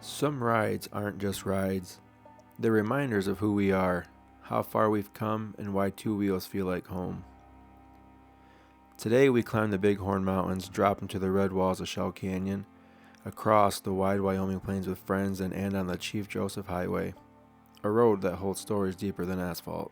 Some rides aren't just rides. They're reminders of who we are, how far we've come, and why two wheels feel like home. Today we climb the Bighorn Mountains, drop into the red walls of Shell Canyon, across the wide Wyoming plains with friends, and end on the Chief Joseph Highway, a road that holds stories deeper than asphalt.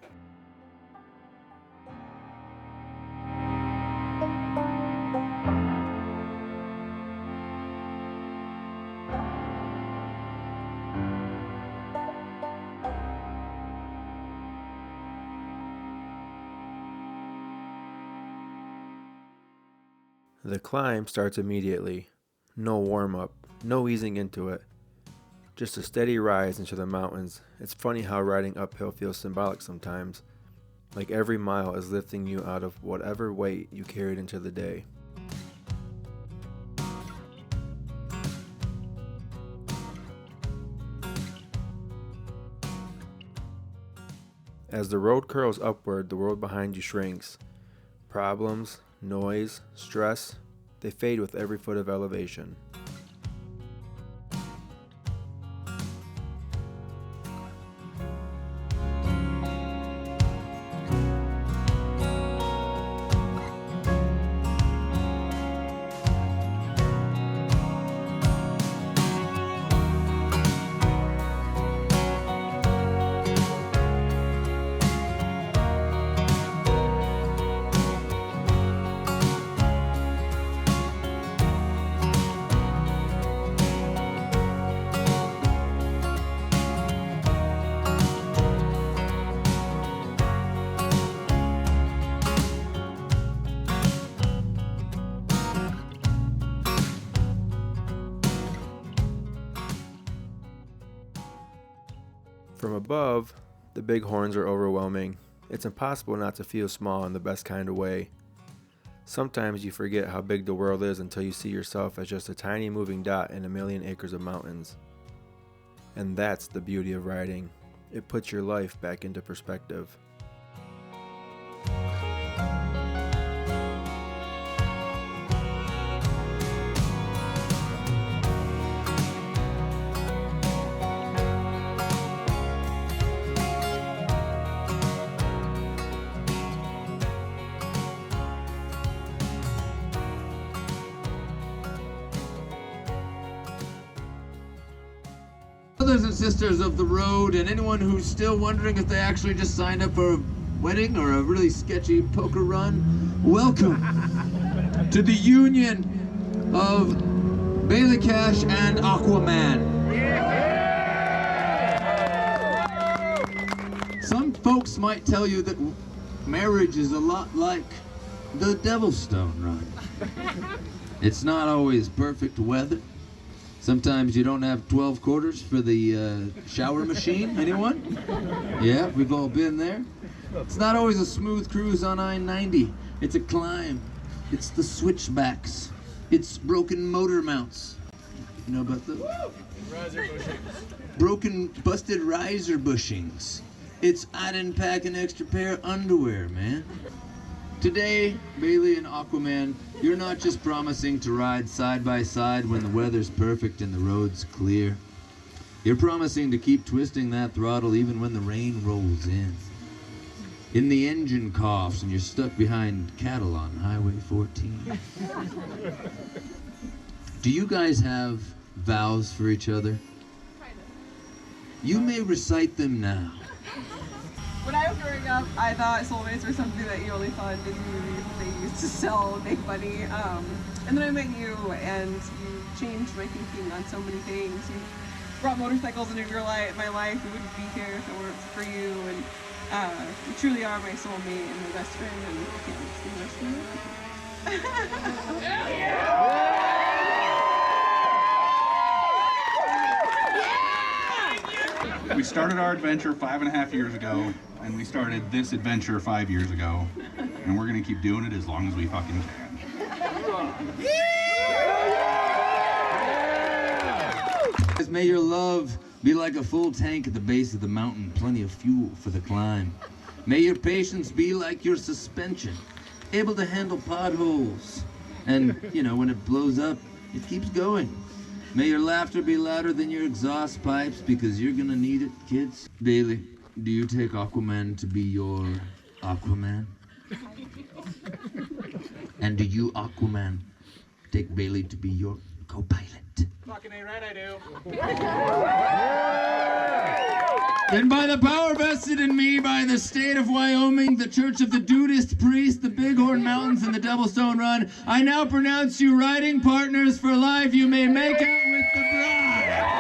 The climb starts immediately. No warm-up, no easing into it. Just a steady rise into the mountains. It's funny how riding uphill feels symbolic sometimes, like every mile is lifting you out of whatever weight you carried into the day. As the road curls upward, the world behind you shrinks. Problems, noise, stress, they fade with every foot of elevation. From above, the bighorns are overwhelming. It's impossible not to feel small in the best kind of way. Sometimes you forget how big the world is until you see yourself as just a tiny moving dot in a million acres of mountains. And that's the beauty of riding. It puts your life back into perspective. Brothers and sisters of the road, and anyone who's still wondering if they actually just signed up for a wedding or a really sketchy poker run, welcome to the union of Bailey Cash and Aquaman. Some folks might tell you that marriage is a lot like the DevilStone run. It's not always perfect weather. Sometimes you don't have 12 quarters for the shower machine. Anyone? Yeah, we've all been there. It's not always a smooth cruise on I-90. It's a climb. It's the switchbacks. It's broken motor mounts. You know about the riser bushings. Busted riser bushings. It's I didn't pack an extra pair of underwear, man. Today, Bailey and Aquaman, you're not just promising to ride side by side when the weather's perfect and the road's clear. You're promising to keep twisting that throttle even when the rain rolls in. In the engine coughs and you're stuck behind cattle on Highway 14. Do you guys have vows for each other? You may recite them now. When I was growing up, I thought soulmates were something that you only saw in Disney movies that they used to sell and make money. And then I met you, and you changed my thinking on so many things. You brought motorcycles into my life. We wouldn't be here if it weren't for you. And you truly are my soulmate and my best friend, and I can't wait to see the rest of you. We started our adventure 5.5 years ago, and we started this adventure 5 years ago, and we're gonna keep doing it as long as we fucking can. May your love be like a full tank at the base of the mountain, plenty of fuel for the climb. May your patience be like your suspension, able to handle potholes. And, you know, when it blows up, it keeps going. May your laughter be louder than your exhaust pipes, because you're gonna need it, kids. Bailey, do you take Aquaman to be your Aquaman? And do you, Aquaman, take Bailey to be your co-pilot? Fucking ain't right, I do. Then by the power vested in me by the state of Wyoming, the Church of the Dudist Priest, the Bighorn Mountains, and the DevilStone Run, I now pronounce you riding partners for life. You may make out with the bride.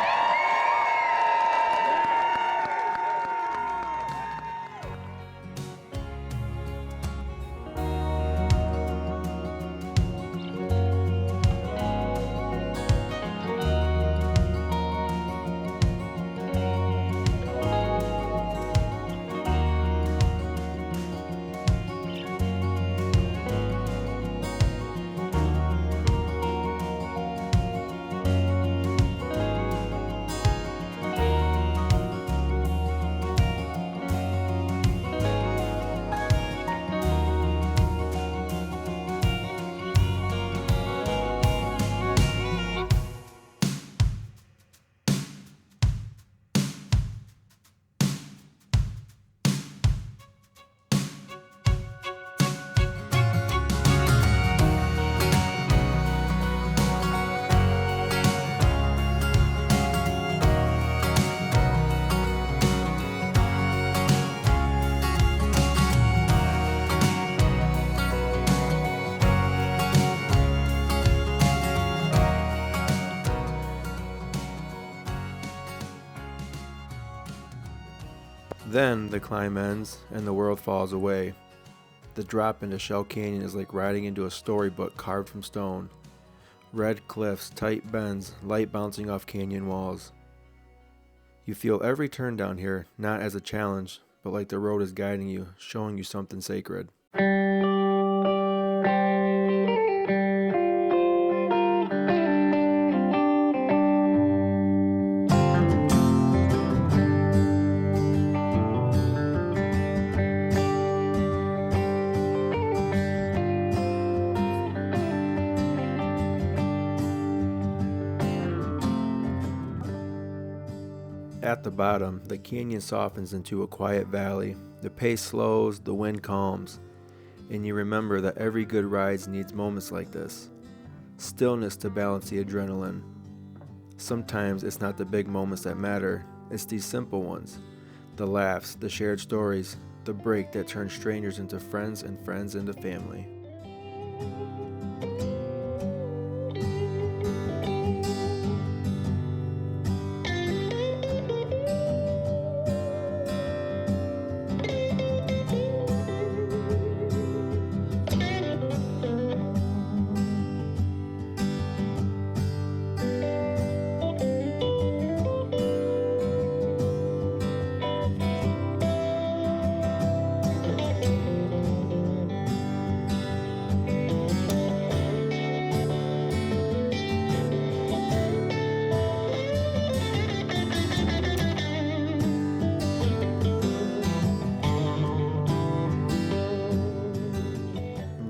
Then the climb ends and the world falls away. The drop into Shell Canyon is like riding into a storybook carved from stone. Red cliffs, tight bends, light bouncing off canyon walls. You feel every turn down here not as a challenge, but like the road is guiding you, showing you something sacred. At the bottom, the canyon softens into a quiet valley. The pace slows, the wind calms, and you remember that every good ride needs moments like this. Stillness to balance the adrenaline. Sometimes it's not the big moments that matter, it's these simple ones. The laughs, the shared stories, the break that turns strangers into friends and friends into family.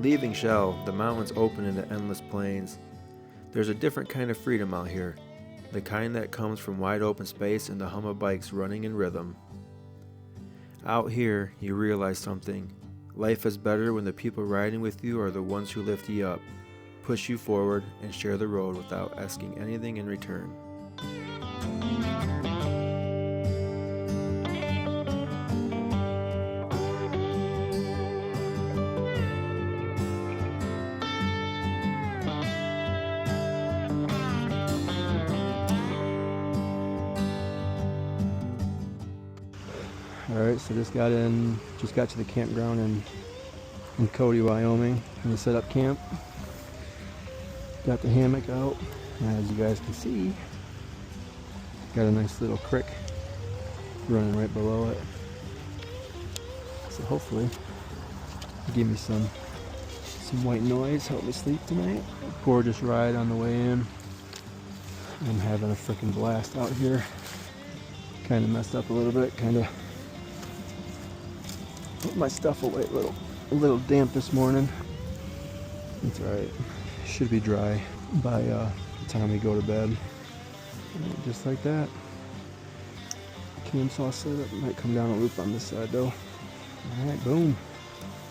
Leaving Shell, the mountains open into endless plains. There's a different kind of freedom out here, the kind that comes from wide open space and the hum of bikes running in rhythm. Out here, you realize something. Life is better when the people riding with you are the ones who lift you up, push you forward, and share the road without asking anything in return. Alright, so just got to the campground in Cody, Wyoming. I'm gonna set up camp. Got the hammock out. As you guys can see, got a nice little creek running right below it. So hopefully give me some white noise, help me sleep tonight. Gorgeous ride on the way in. I'm having a freaking blast out here. Kind of messed up a little bit, kind of put my stuff away a little damp this morning. It's alright. Should be dry by the time we go to bed. Just like that. Cam saw setup. Might come down a loop on this side though. Alright, boom.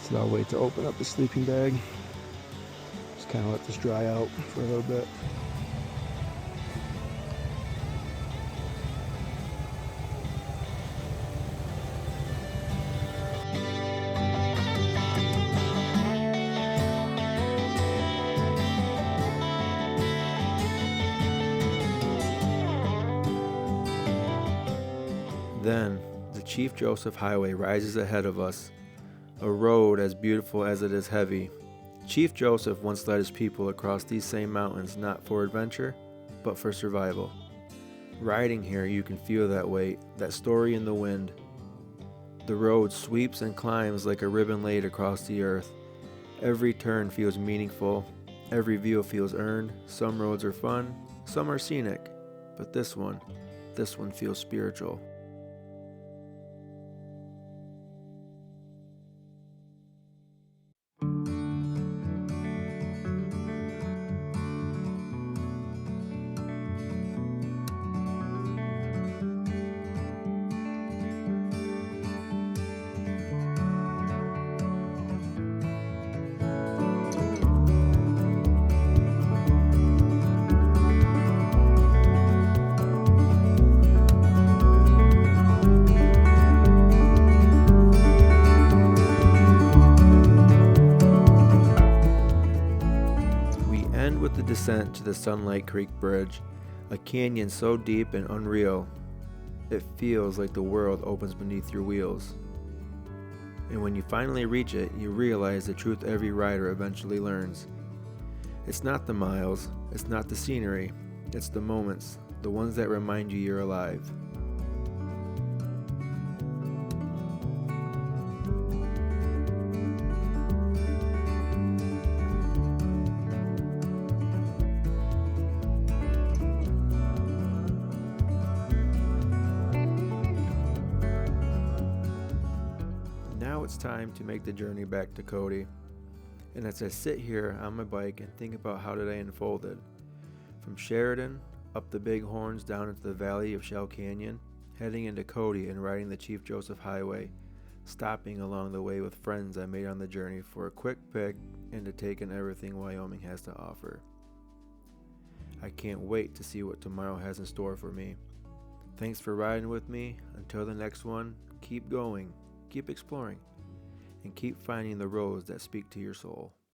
So I'll wait to open up the sleeping bag. Just kind of let this dry out for a little bit. Then, the Chief Joseph Highway rises ahead of us, a road as beautiful as it is heavy. Chief Joseph once led his people across these same mountains not for adventure, but for survival. Riding here, you can feel that weight, that story in the wind. The road sweeps and climbs like a ribbon laid across the earth. Every turn feels meaningful, every view feels earned. Some roads are fun, some are scenic, but this one feels spiritual. With the descent to the Sunlight Creek Bridge, a canyon so deep and unreal, it feels like the world opens beneath your wheels. And when you finally reach it, you realize the truth every rider eventually learns. It's not the miles, it's not the scenery, it's the moments, the ones that remind you you're alive. Now it's time to make the journey back to Cody. And as I sit here on my bike and think about how today unfolded, from Sheridan, up the Bighorns down into the valley of Shell Canyon, heading into Cody and riding the Chief Joseph Highway, stopping along the way with friends I made on the journey for a quick pick and to take in everything Wyoming has to offer. I can't wait to see what tomorrow has in store for me. Thanks for riding with me. Until the next one, keep going, keep exploring, and keep finding the roads that speak to your soul.